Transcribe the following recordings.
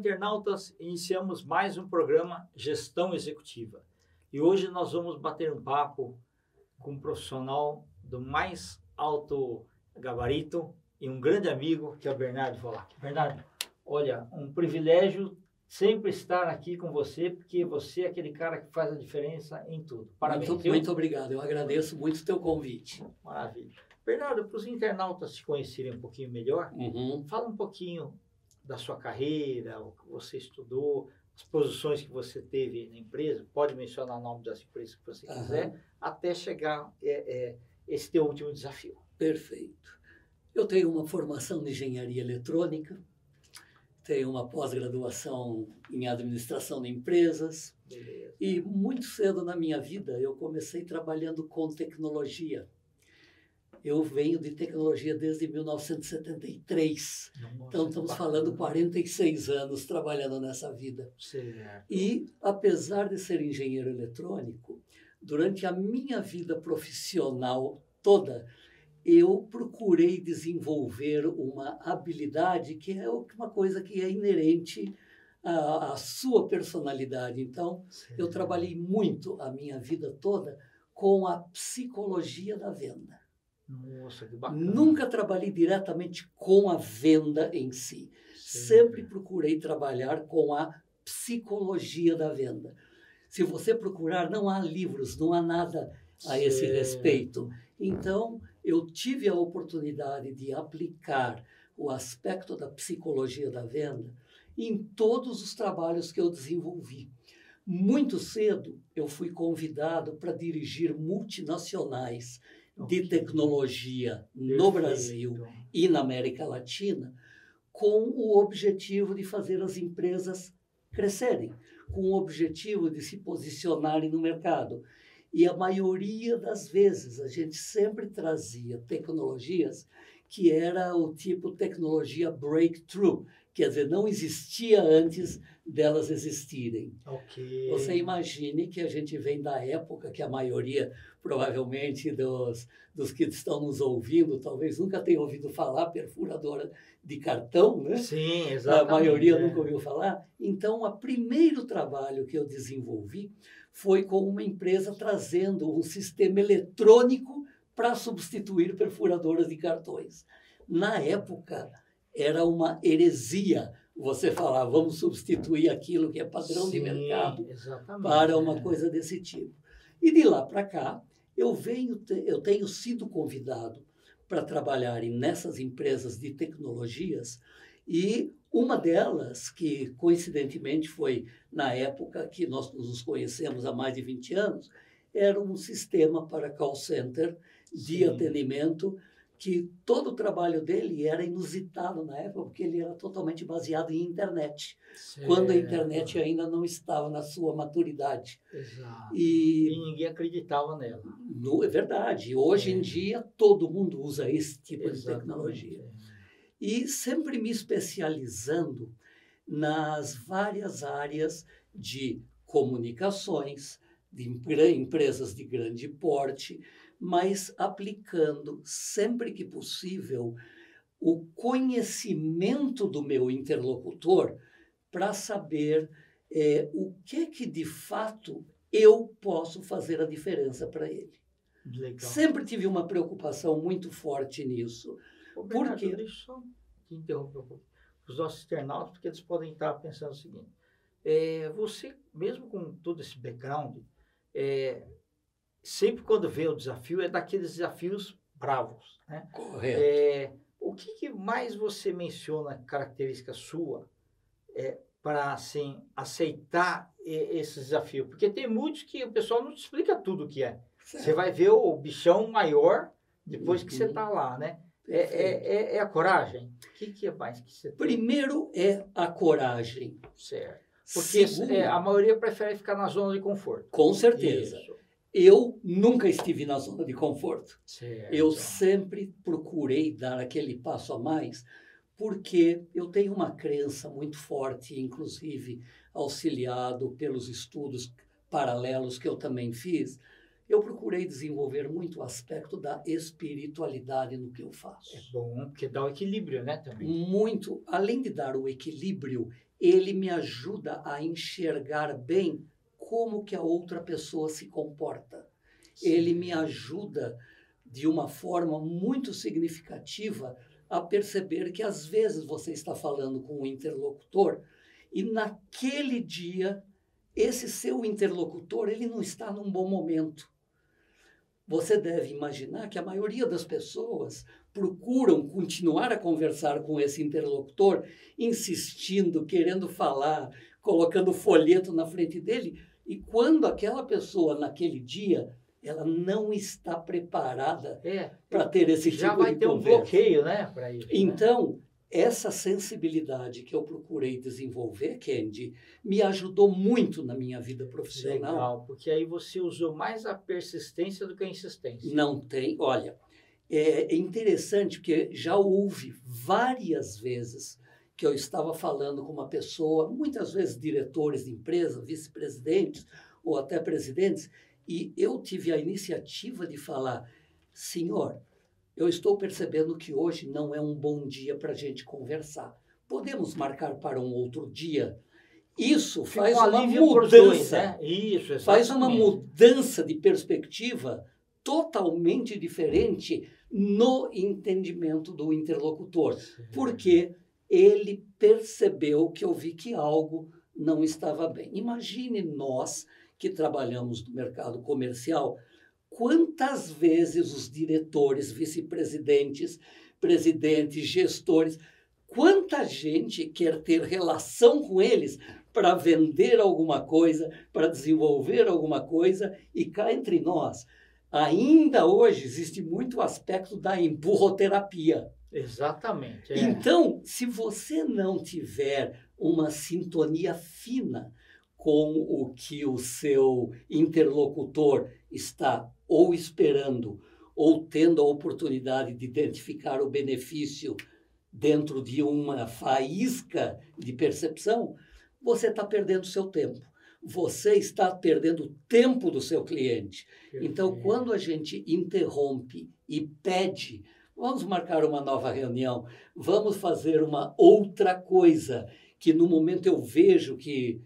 internautas, iniciamos mais um programa Gestão Executiva. E hoje nós vamos bater um papo com um profissional do mais alto gabarito e um grande amigo, que é o Bernardo Volak. Bernardo, olha, um privilégio sempre estar aqui com você, porque você é aquele cara que faz a diferença em tudo. Parabéns. Muito obrigado, eu agradeço muito o teu convite. Maravilha. Bernardo, para os internautas te conhecerem um pouquinho melhor, fala um pouquinho da sua carreira, o que você estudou, as posições que você teve na empresa, pode mencionar o nome das empresas que você quiser, até chegar esse teu último desafio. Perfeito. Eu tenho uma formação de engenharia eletrônica, tenho uma pós-graduação em administração de empresas. Beleza. E muito cedo na minha vida eu comecei trabalhando com tecnologia. Eu venho de tecnologia desde 1973. Nossa, então estamos falando 46 anos trabalhando nessa vida. Certo. E apesar de ser engenheiro eletrônico, durante a minha vida profissional toda, eu procurei desenvolver uma habilidade que é uma coisa que é inerente à sua personalidade. Então, eu trabalhei muito a minha vida toda com a psicologia da venda. Nossa, que bacana. Nunca trabalhei diretamente com a venda em si. Sempre procurei trabalhar com a psicologia da venda. Se você procurar, não há livros, não há nada a esse respeito. Então, eu tive a oportunidade de aplicar o aspecto da psicologia da venda em todos os trabalhos que eu desenvolvi. Muito cedo, eu fui convidado para dirigir multinacionais de tecnologia no Brasil e na América Latina, com o objetivo de fazer as empresas crescerem, com o objetivo de se posicionarem no mercado. E a maioria das vezes a gente sempre trazia tecnologias que era o tipo tecnologia breakthrough, quer dizer, não existia antes delas existirem. Okay. Você imagine que a gente vem da época que a maioria, provavelmente, dos que estão nos ouvindo, talvez nunca tenham ouvido falar perfuradora de cartão, né? Sim, exatamente. A maioria nunca ouviu falar. Então, o primeiro trabalho que eu desenvolvi foi com uma empresa trazendo um sistema eletrônico para substituir perfuradoras de cartões. Na época, era uma heresia você falar, vamos substituir aquilo que é padrão de mercado para uma coisa desse tipo. E de lá para cá, eu tenho sido convidado para trabalhar nessas empresas de tecnologias, e uma delas, que coincidentemente foi na época que nós nos conhecemos há mais de 20 anos, era um sistema para call center de atendimento, que todo o trabalho dele era inusitado na época, porque ele era totalmente baseado em internet, quando a internet ainda não estava na sua maturidade. Exato. E ninguém acreditava nela. É verdade. Hoje em dia, todo mundo usa esse tipo de tecnologia. E sempre me especializando nas várias áreas de comunicações, de empresas de grande porte, mas aplicando, sempre que possível, o conhecimento do meu interlocutor para saber o que de fato eu posso fazer a diferença para ele. Legal. Sempre tive uma preocupação muito forte nisso. Bernardo, deixa eu só te interromper um pouco. Os nossos internautas, porque eles podem estar pensando o seguinte, você, mesmo com todo esse background, sempre quando vê o desafio, é daqueles desafios bravos, né? Correto. O que mais você menciona, característica sua, para assim, aceitar esse desafio? Porque tem muitos que o pessoal não te explica tudo o que é. Certo. Você vai ver o bichão maior depois que você está lá, né? É a coragem? O que é mais que você tem? Primeiro é a coragem. Certo. Porque a maioria prefere ficar na zona de conforto. Com certeza. Isso. Eu nunca estive na zona de conforto. Certo. Eu sempre procurei dar aquele passo a mais, porque eu tenho uma crença muito forte, inclusive auxiliado pelos estudos paralelos que eu também fiz. Eu procurei desenvolver muito o aspecto da espiritualidade no que eu faço. É bom, porque dá o equilíbrio, né, também? Muito. Além de dar o equilíbrio ele me ajuda a enxergar bem como que a outra pessoa se comporta. Ele me ajuda de uma forma muito significativa a perceber que às vezes você está falando com um interlocutor e naquele dia esse seu interlocutor ele não está num bom momento. Você deve imaginar que a maioria das pessoas procuram continuar a conversar com esse interlocutor, insistindo, querendo falar, colocando folheto na frente dele, e quando aquela pessoa naquele dia ela não está preparada para ter esse tipo de conversa. Já vai ter um bloqueio, né, para isso. Então, essa sensibilidade que eu procurei desenvolver, Kendi, me ajudou muito na minha vida profissional. Legal, porque aí você usou mais a persistência do que a insistência. Não tem, olha, é interessante porque já houve várias vezes que eu estava falando com uma pessoa, muitas vezes diretores de empresa, vice-presidentes ou até presidentes, e eu tive a iniciativa de falar, senhor, eu estou percebendo que hoje não é um bom dia para a gente conversar. Podemos marcar para um outro dia? Isso faz uma mudança. Né? Isso, faz uma mudança de perspectiva totalmente diferente no entendimento do interlocutor. Sim. Porque ele percebeu que eu vi que algo não estava bem. Imagine nós que trabalhamos no mercado comercial, quantas vezes os diretores, vice-presidentes, presidentes, gestores, quanta gente quer ter relação com eles para vender alguma coisa, para desenvolver alguma coisa, e cá entre nós, ainda hoje existe muito aspecto da empurroterapia. Exatamente. Então, se você não tiver uma sintonia fina com o que o seu interlocutor está ou esperando, ou tendo a oportunidade de identificar o benefício dentro de uma faísca de percepção, você está perdendo seu tempo. Você está perdendo o tempo do seu cliente. Então, quando a gente interrompe e pede, vamos marcar uma nova reunião, vamos fazer uma outra coisa, que no momento eu vejo que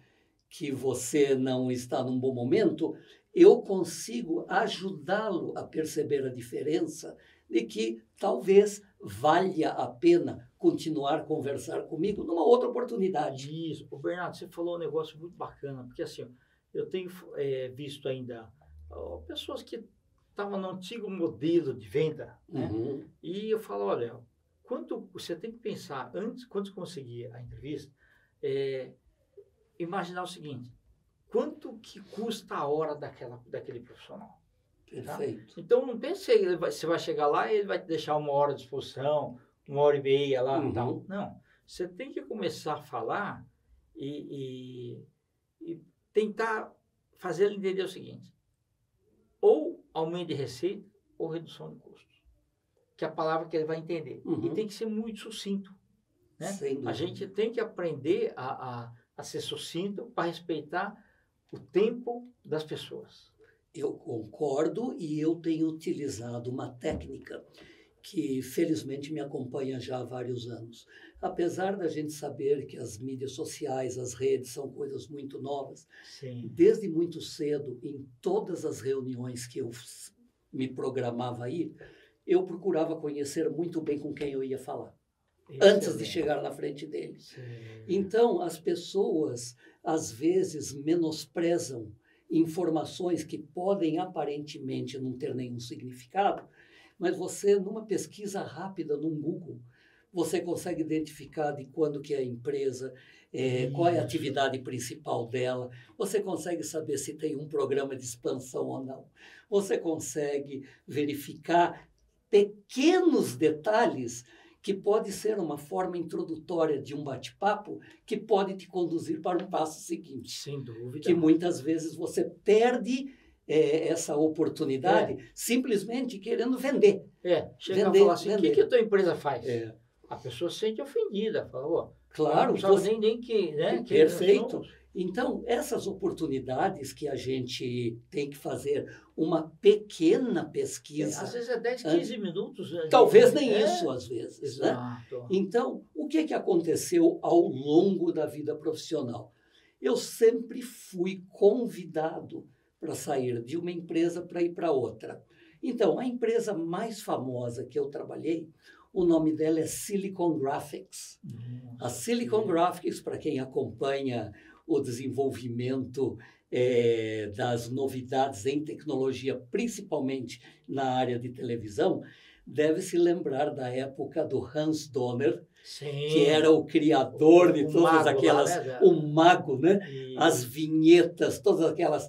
você não está num bom momento, eu consigo ajudá-lo a perceber a diferença de que talvez valha a pena continuar a conversar comigo numa outra oportunidade. Isso. O Bernardo, você falou um negócio muito bacana, porque assim, eu tenho visto ainda pessoas que estavam no antigo modelo de venda, né? E eu falo, olha, quanto você tem que pensar antes, quando você conseguir a entrevista, imaginar o seguinte, quanto que custa a hora daquele profissional? Perfeito. Tá? Então, não pense que você vai chegar lá e ele vai te deixar 1 hora de disposição, 1h30 lá e tal. Não. Você tem que começar a falar e tentar fazer ele entender o seguinte, ou aumento de receita ou redução de custos, que é a palavra que ele vai entender. E tem que ser muito sucinto. Né? A gente tem que aprender a ser sucinto para respeitar o tempo das pessoas. Eu concordo e eu tenho utilizado uma técnica que felizmente me acompanha já há vários anos. Apesar da gente saber que as mídias sociais, as redes são coisas muito novas, Sim. Desde muito cedo, em todas as reuniões que eu me programava a ir, eu procurava conhecer muito bem com quem eu ia falar. Antes de chegar na frente deles. Sim. Então, as pessoas, às vezes, menosprezam informações que podem aparentemente não ter nenhum significado, mas você, numa pesquisa rápida no Google, você consegue identificar de quando que é a empresa, qual é a atividade principal dela, você consegue saber se tem um programa de expansão ou não, você consegue verificar pequenos detalhes que pode ser uma forma introdutória de um bate-papo que pode te conduzir para um passo seguinte. Sem dúvida. Que muitas vezes você perde essa oportunidade simplesmente querendo vender. Chega a falar assim, o que a tua empresa faz? A pessoa se sente ofendida, fala, claro, não sabe nem que, né? Perfeito. Então, essas oportunidades que a gente tem que fazer uma pequena pesquisa. Às vezes é 10, 15 minutos. Talvez nem isso, às vezes. Exato. Né? Então, o O que aconteceu ao longo da vida profissional? Eu sempre fui convidado para sair de uma empresa para ir para outra. Então, a empresa mais famosa que eu trabalhei, o nome dela é Silicon Graphics. A Silicon Graphics, para quem acompanha o desenvolvimento das novidades em tecnologia, principalmente na área de televisão, deve se lembrar da época do Hans Donner, Sim. que era o criador de todas aquelas, lá, né? o mago, né? E As vinhetas, todas aquelas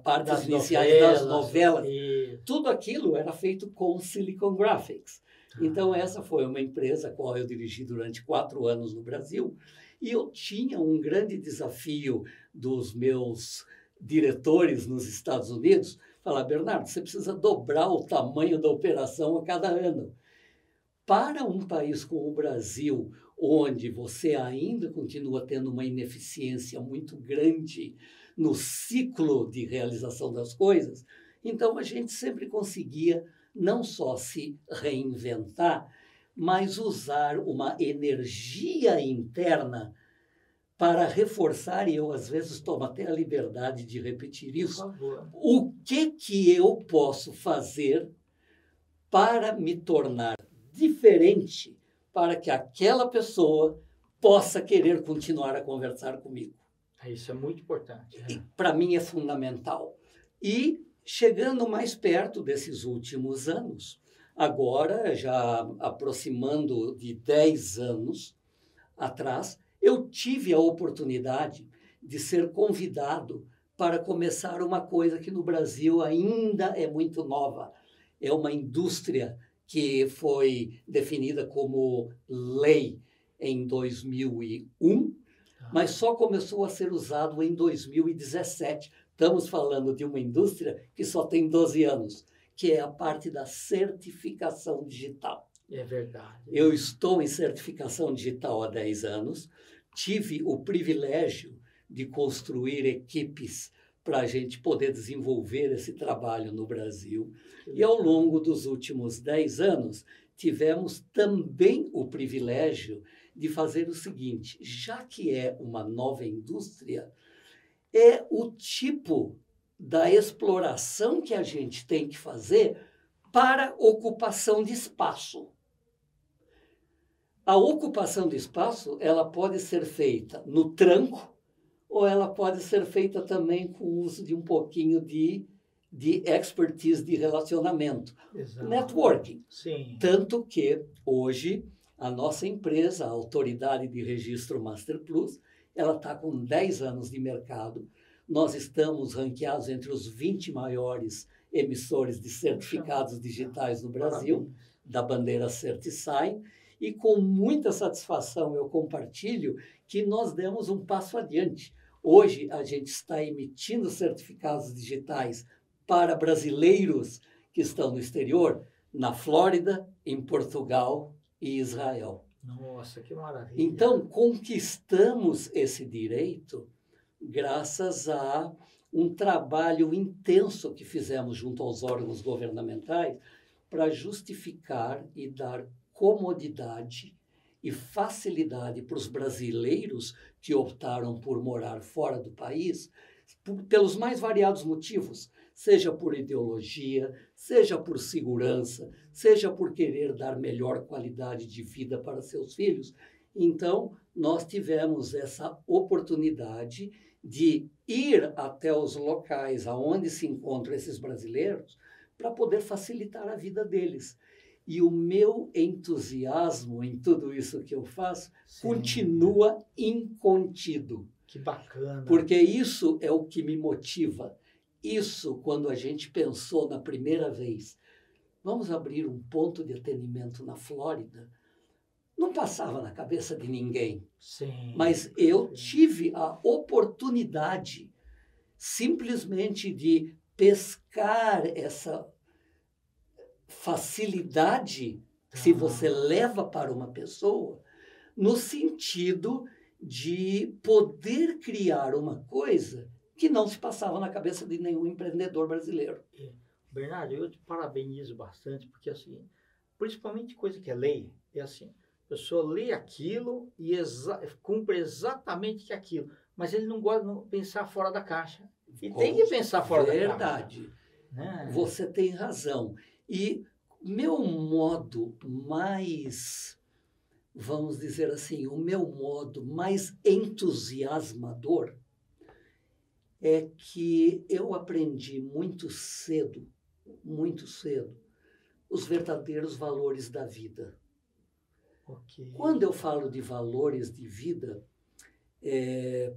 partes das iniciais das novelas. novelas. Tudo aquilo era feito com Silicon Graphics. Então, essa foi uma empresa a qual eu dirigi durante 4 anos no Brasil. E eu tinha um grande desafio dos meus diretores nos Estados Unidos, falar, Bernardo, você precisa dobrar o tamanho da operação a cada ano. Para um país como o Brasil, onde você ainda continua tendo uma ineficiência muito grande no ciclo de realização das coisas, então a gente sempre conseguia não só se reinventar, mas usar uma energia interna para reforçar, e eu às vezes tomo até a liberdade de repetir isso, Por favor. o que eu posso fazer para me tornar diferente, para que aquela pessoa possa querer continuar a conversar comigo. Isso é muito importante. Para mim é fundamental. E chegando mais perto desses últimos anos, agora já aproximando de 10 anos atrás, eu tive a oportunidade de ser convidado para começar uma coisa que no Brasil ainda é muito nova. É uma indústria que foi definida como lei em 2001, mas só começou a ser usado em 2017. Estamos falando de uma indústria que só tem 12 anos, que é a parte da certificação digital. É verdade. Eu estou em certificação digital há 10 anos, tive o privilégio de construir equipes para a gente poder desenvolver esse trabalho no Brasil. E ao longo dos últimos 10 anos, tivemos também o privilégio de fazer o seguinte, já que é uma nova indústria, é o tipo da exploração que a gente tem que fazer para ocupação de espaço. A ocupação de espaço, ela pode ser feita no tranco, ou ela pode ser feita também com o uso de um pouquinho de expertise de relacionamento. Exato. Networking. Sim. Tanto que, hoje, a nossa empresa, a Autoridade de Registro Master Plus, ela está com 10 anos de mercado. Nós estamos ranqueados entre os 20 maiores emissores de certificados digitais no Brasil, da bandeira CertiSign, e com muita satisfação eu compartilho que nós demos um passo adiante. Hoje a gente está emitindo certificados digitais para brasileiros que estão no exterior, na Flórida, em Portugal e Israel. Nossa, que maravilha. Então, conquistamos esse direito graças a um trabalho intenso que fizemos junto aos órgãos governamentais para justificar e dar comodidade e facilidade para os brasileiros que optaram por morar fora do país, pelos mais variados motivos, seja por ideologia, seja por segurança, seja por querer dar melhor qualidade de vida para seus filhos. Então, nós tivemos essa oportunidade de ir até os locais aonde se encontram esses brasileiros para poder facilitar a vida deles. E o meu entusiasmo em tudo isso que eu faço continua incontido. Que bacana. Porque isso é o que me motiva. Isso, quando a gente pensou na primeira vez, vamos abrir um ponto de atendimento na Flórida, não passava na cabeça de ninguém. Sim. Mas eu tive a oportunidade simplesmente de pescar essa facilidade se você leva para uma pessoa, no sentido de poder criar uma coisa que não se passava na cabeça de nenhum empreendedor brasileiro. Bernardo, eu te parabenizo bastante, porque assim, principalmente coisa que é lei, é assim, A pessoa lê aquilo e cumpre exatamente aquilo. Mas ele não gosta de pensar fora da caixa. E tem que pensar fora da caixa. Verdade. Né? Você tem razão. E meu modo mais, vamos dizer assim, o meu modo mais entusiasmador é que eu aprendi muito cedo, os verdadeiros valores da vida. Okay. Quando eu falo de valores de vida,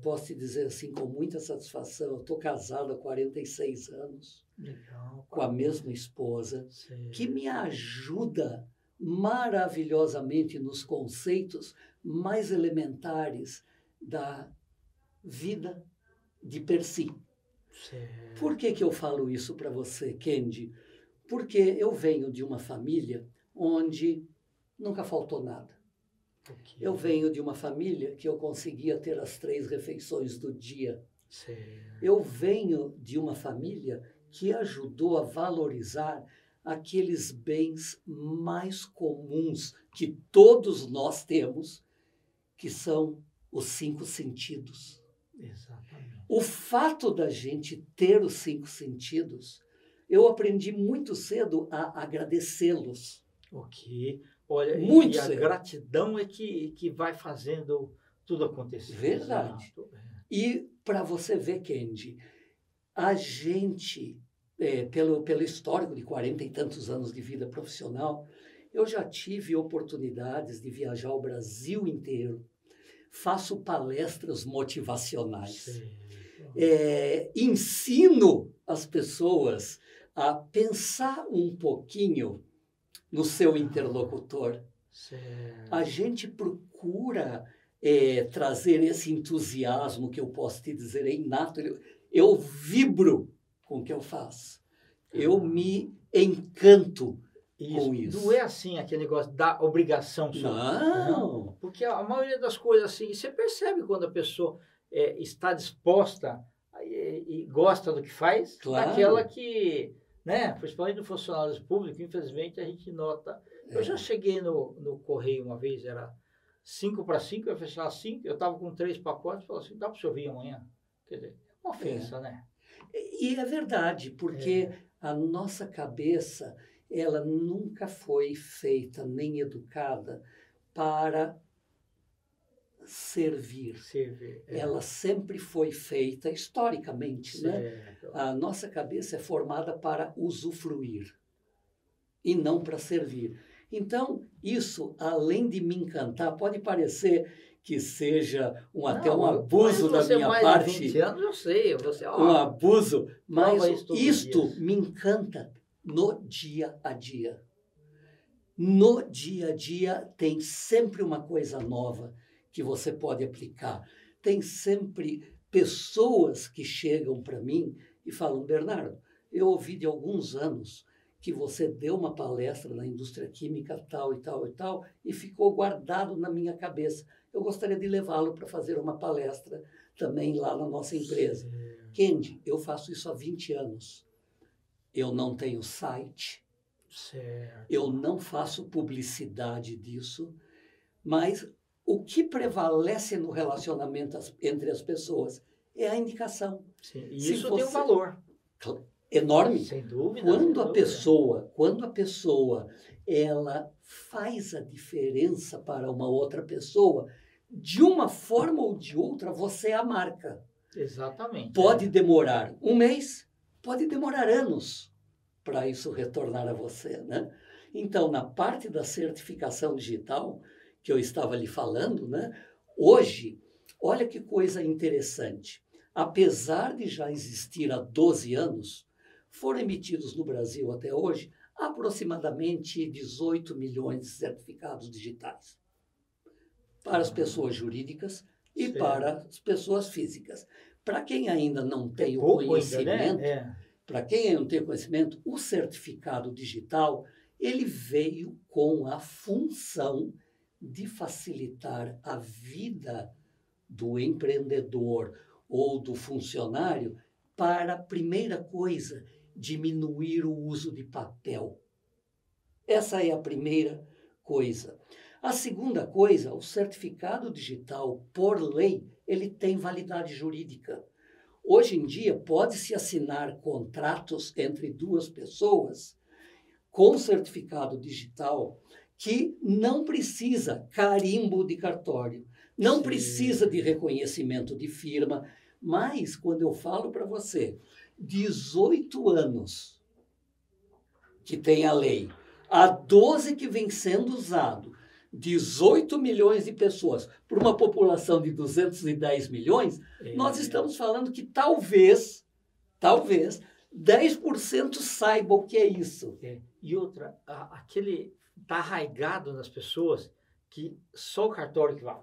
posso te dizer assim com muita satisfação, eu estou casado há 46 anos, legal, com a mesma esposa, sim, que me ajuda maravilhosamente nos conceitos mais elementares da vida de per si. sim. Por que eu falo isso para você, Kendi? Porque eu venho de uma família onde nunca faltou nada. Okay. Eu venho de uma família que eu conseguia ter as 3 refeições do dia. Sim. Eu venho de uma família que ajudou a valorizar aqueles bens mais comuns que todos nós temos, que são os 5 sentidos. Exatamente. O fato da gente ter os 5 sentidos, eu aprendi muito cedo a agradecê-los. Ok. Olha, muito e a cedo. gratidão é que vai fazendo tudo acontecer. Verdade. Exato. E para você ver, Kendi, a gente, pelo histórico de 40 e tantos anos de vida profissional, eu já tive oportunidades de viajar ao Brasil inteiro, faço palestras motivacionais, ensino as pessoas a pensar um pouquinho no seu interlocutor. A gente procura trazer esse entusiasmo que eu posso te dizer é inato. Eu vibro com o que eu faço. Eu me encanto com isso. Não é assim aquele negócio da obrigação só. Não. Porque a maioria das coisas assim, você percebe quando a pessoa está disposta e gosta do que faz, Claro. daquela que, né, principalmente no funcionário público, infelizmente a gente nota. Eu já cheguei no correio uma vez, era 5 para 5, eu ia fechar às 5, eu estava com 3 pacotes, falei assim, dá para o senhor vir amanhã? Quer dizer, é uma ofensa, né? E é verdade, porque a nossa cabeça, ela nunca foi feita nem educada para servir. Ela sempre foi feita historicamente, né? A nossa cabeça é formada para usufruir e não para servir. Então, isso, além de me encantar, pode parecer que seja até um abuso da minha parte. De 20 anos, eu sei. Um abuso, mas isto me encanta no dia a dia. No dia a dia tem sempre uma coisa nova que você pode aplicar. Tem sempre pessoas que chegam para mim e falam, Bernardo, eu ouvi de alguns anos que você deu uma palestra na indústria química tal e tal e tal e ficou guardado na minha cabeça. Eu gostaria de levá-lo para fazer uma palestra também lá na nossa empresa. Kendi, eu faço isso há 20 anos. Eu não tenho site, eu não faço publicidade disso, mas o que prevalece no relacionamento entre as pessoas é a indicação. Sim, e isso tem um valor enorme. Sem dúvida. Quando a pessoa ela faz a diferença para uma outra pessoa, de uma forma ou de outra, você é a marca. Exatamente. Pode demorar um mês, pode demorar anos para isso retornar a você, né? Então, na parte da certificação digital, que eu estava lhe falando, né? Hoje, olha que coisa interessante. Apesar de já existir há 12 anos, foram emitidos no Brasil até hoje aproximadamente 18 milhões de certificados digitais para as pessoas jurídicas e para as pessoas físicas. Para quem ainda não tem o conhecimento, para quem não tem o conhecimento, o certificado digital ele veio com a função de facilitar a vida do empreendedor ou do funcionário para, primeira coisa, diminuir o uso de papel. Essa é a primeira coisa. A segunda coisa, o certificado digital, por lei, ele tem validade jurídica. Hoje em dia, pode-se assinar contratos entre duas pessoas com certificado digital que não precisa carimbo de cartório, não Sim. precisa de reconhecimento de firma, mas quando eu falo para você, 18 anos que tem a lei, há 12 que vem sendo usado, 18 milhões de pessoas por uma população de 210 milhões, nós estamos falando que talvez 10% saiba o que é isso. E outra, aquele está arraigado nas pessoas que só o cartório que vale.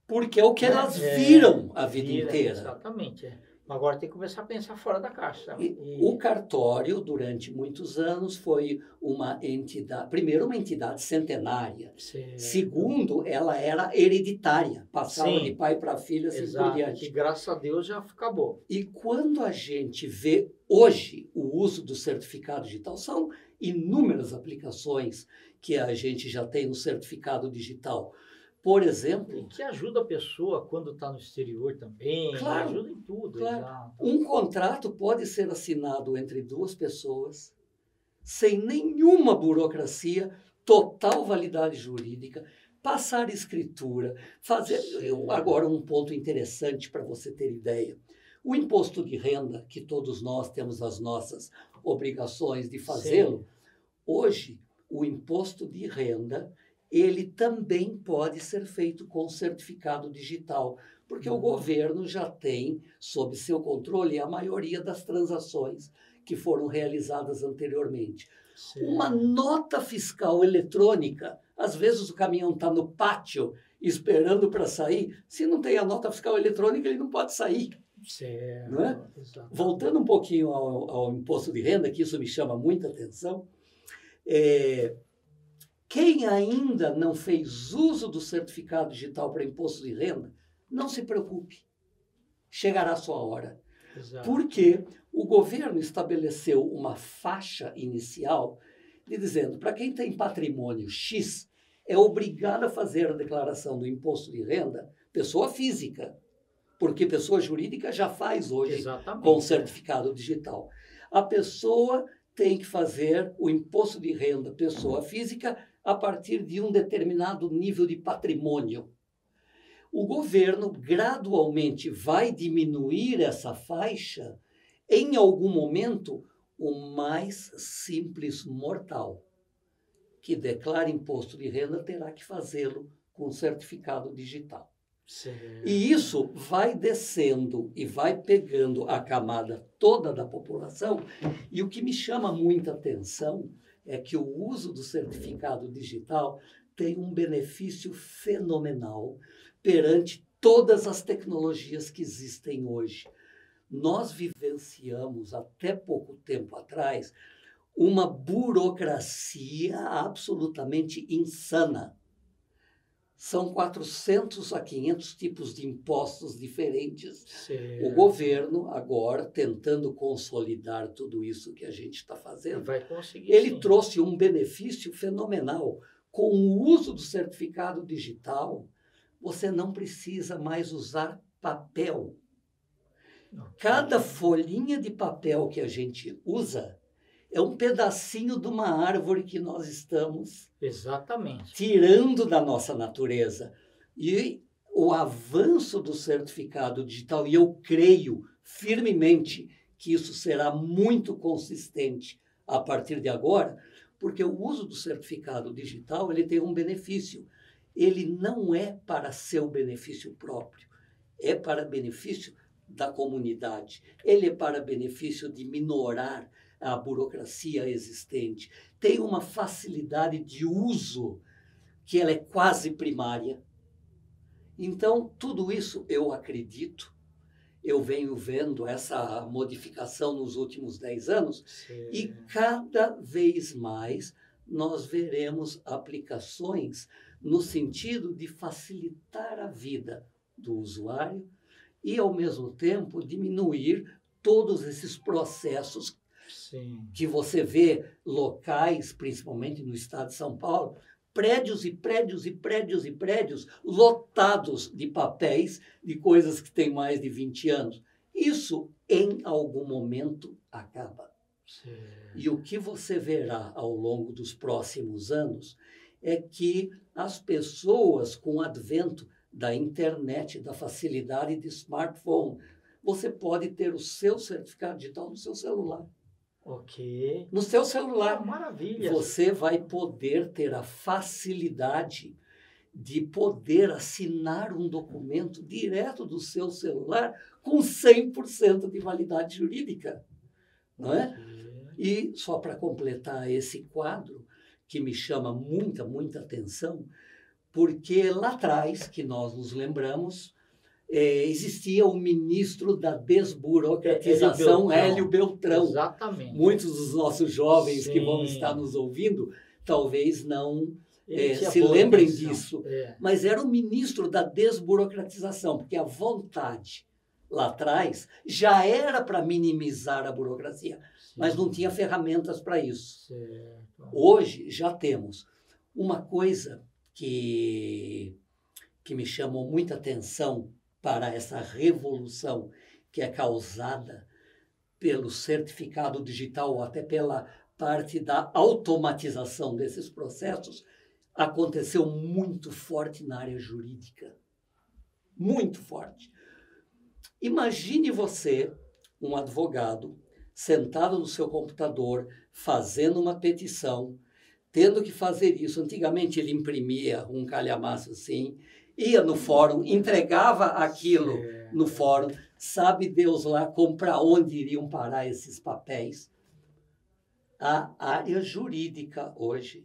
Porque é o que elas viram a vida inteira. Exatamente. Agora tem que começar a pensar fora da caixa. O cartório, durante muitos anos, foi uma entidade, primeiro, uma entidade centenária. Sim. Segundo, ela era hereditária, passava de pai para filho, assim por diante. E graças a Deus já acabou. E quando a gente vê hoje o uso do certificado digital, são inúmeras aplicações que a gente já tem no certificado digital. Por exemplo... E que ajuda a pessoa quando está no exterior também, claro, ajuda em tudo. Claro. Exato. Um contrato pode ser assinado entre duas pessoas, sem nenhuma burocracia, total validade jurídica, passar escritura, fazer... Agora, um ponto interessante para você ter ideia. O imposto de renda, que todos nós temos as nossas obrigações de fazê-lo, hoje, o imposto de renda... ele também pode ser feito com certificado digital, porque o governo já tem sob seu controle a maioria das transações que foram realizadas anteriormente. Sim. Uma nota fiscal eletrônica, às vezes o caminhão está no pátio esperando para sair, se não tem a nota fiscal eletrônica ele não pode sair. Certo. Não é? Voltando um pouquinho ao imposto de renda, que isso me chama muita atenção, quem ainda não fez uso do certificado digital para imposto de renda, não se preocupe. Chegará a sua hora. Exato. Porque o governo estabeleceu uma faixa inicial de dizendo, para quem tem patrimônio X, é obrigado a fazer a declaração do imposto de renda pessoa física. Porque pessoa jurídica já faz hoje. Exatamente. Com certificado digital. A pessoa tem que fazer o imposto de renda pessoa física a partir de um determinado nível de patrimônio. O governo gradualmente vai diminuir essa faixa, em algum momento, o mais simples mortal, que declara imposto de renda, terá que fazê-lo com certificado digital. Sim. E isso vai descendo e vai pegando a camada toda da população, e o que me chama muita atenção é que o uso do certificado digital tem um benefício fenomenal perante todas as tecnologias que existem hoje. Nós vivenciamos, até pouco tempo atrás, uma burocracia absolutamente insana. São 400 a 500 tipos de impostos diferentes. Certo. O governo, agora, tentando consolidar tudo isso que a gente está fazendo, vai conseguir, ele trouxe um benefício fenomenal. Com o uso do certificado digital, você não precisa mais usar papel. Cada folhinha de papel que a gente usa é um pedacinho de uma árvore que nós estamos tirando da nossa natureza. E o avanço do certificado digital, e eu creio firmemente que isso será muito consistente a partir de agora, porque o uso do certificado digital ele tem um benefício. Ele não é para seu benefício próprio, é para benefício da comunidade. Ele é para benefício de minorar a burocracia existente. Tem uma facilidade de uso que ela é quase primária. Então, tudo isso eu acredito. Eu venho vendo essa modificação nos últimos 10 anos. Sim. E cada vez mais nós veremos aplicações no sentido de facilitar a vida do usuário e, ao mesmo tempo, diminuir todos esses processos. Sim. Que você vê locais, principalmente no estado de São Paulo, prédios e prédios e prédios e prédios lotados de papéis de coisas que têm mais de 20 anos. Isso, em algum momento, acaba. Sim. E o que você verá ao longo dos próximos anos é que as pessoas, com o advento da internet, da facilidade de smartphone, você pode ter o seu certificado digital no seu celular. Ok. No seu celular. Maravilha. Você vai poder ter a facilidade de poder assinar um documento direto do seu celular com 100% de validade jurídica. Não é? Ok. E só para completar esse quadro, que me chama muita atenção, porque lá atrás, que nós nos lembramos, existia o ministro da desburocratização, Hélio Beltrão. Exatamente. Muitos dos nossos jovens que vão Sim. estar nos ouvindo talvez não Ele tinha se boa lembrem intenção. disso. É. Mas era o ministro da desburocratização, porque a vontade lá atrás já era para minimizar a burocracia, mas não tinha ferramentas para isso. Certo. Hoje já temos. Uma coisa que me chamou muita atenção para essa revolução que é causada pelo certificado digital ou até pela parte da automatização desses processos, aconteceu muito forte na área jurídica. Muito forte. Imagine você, um advogado, sentado no seu computador, fazendo uma petição, tendo que fazer isso. Antigamente ele imprimia um calhamaço assim, ia no fórum, entregava aquilo no fórum, sabe Deus lá para onde iriam parar esses papéis. A área jurídica hoje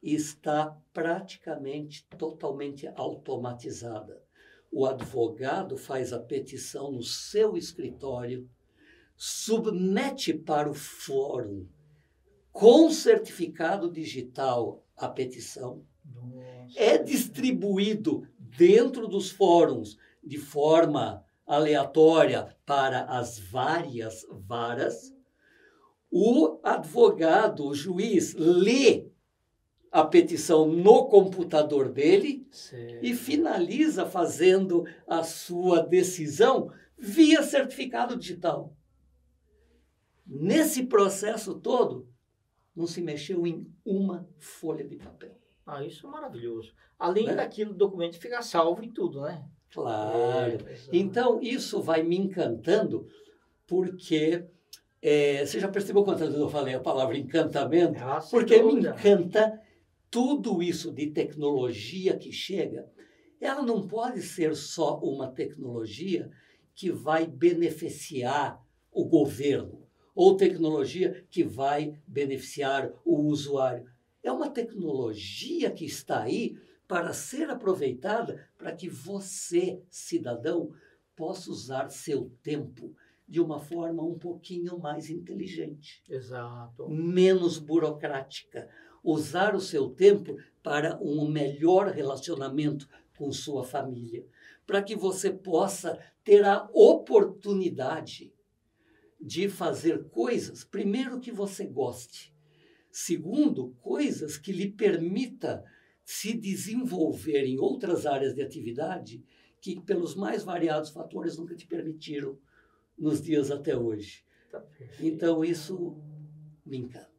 está praticamente totalmente automatizada. O advogado faz a petição no seu escritório, submete para o fórum com certificado digital a petição, é distribuído dentro dos fóruns de forma aleatória para as várias varas. O advogado, o juiz, lê a petição no computador dele e finaliza fazendo a sua decisão via certificado digital. Nesse processo todo, não se mexeu em uma folha de papel. Isso é maravilhoso. Além daquilo, o documento fica salvo em tudo, né? Claro. Então, isso vai me encantando porque... você já percebeu quantas vezes eu falei a palavra encantamento? Porque me encanta tudo isso de tecnologia que chega. Ela não pode ser só uma tecnologia que vai beneficiar o governo ou tecnologia que vai beneficiar o usuário. É uma tecnologia que está aí para ser aproveitada para que você, cidadão, possa usar seu tempo de uma forma um pouquinho mais inteligente. Exato. Menos burocrática. Usar o seu tempo para um melhor relacionamento com sua família. Para que você possa ter a oportunidade de fazer coisas, primeiro, que você goste. Segundo, coisas que lhe permita se desenvolver em outras áreas de atividade que, pelos mais variados fatores, nunca te permitiram nos dias até hoje. Tá, então, isso me encanta.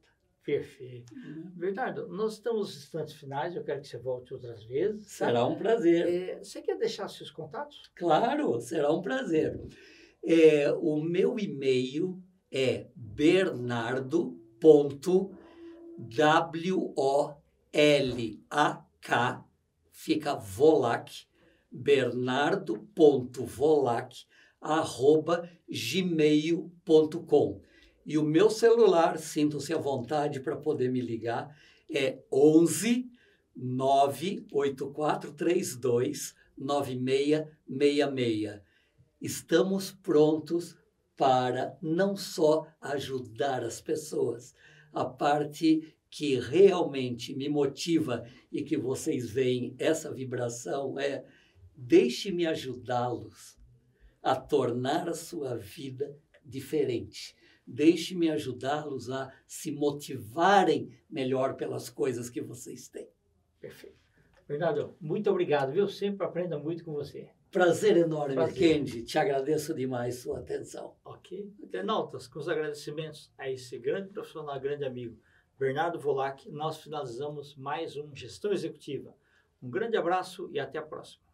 Perfeito. Bernardo, nós estamos nos instantes finais, eu quero que você volte outras vezes. Será um prazer. Você quer deixar seus contatos? Claro, será um prazer. O meu e-mail é bernardo.wolak, fica Volak, bernardo.volak@gmail.com. E o meu celular, sintam-se à vontade para poder me ligar, é 11 98432 9666. Estamos prontos para não só ajudar as pessoas, a parte que realmente me motiva e que vocês veem essa vibração é: deixe-me ajudá-los a tornar a sua vida diferente. Deixe-me ajudá-los a se motivarem melhor pelas coisas que vocês têm. Perfeito. Bernardo, muito obrigado, viu? Sempre aprendo muito com você. Prazer enorme, Prazer. Kendi. Te agradeço demais sua atenção. Ok. Internautas, com os agradecimentos a esse grande profissional, grande amigo, Bernardo Volac, nós finalizamos mais um Gestão Executiva. Um grande abraço e até a próxima.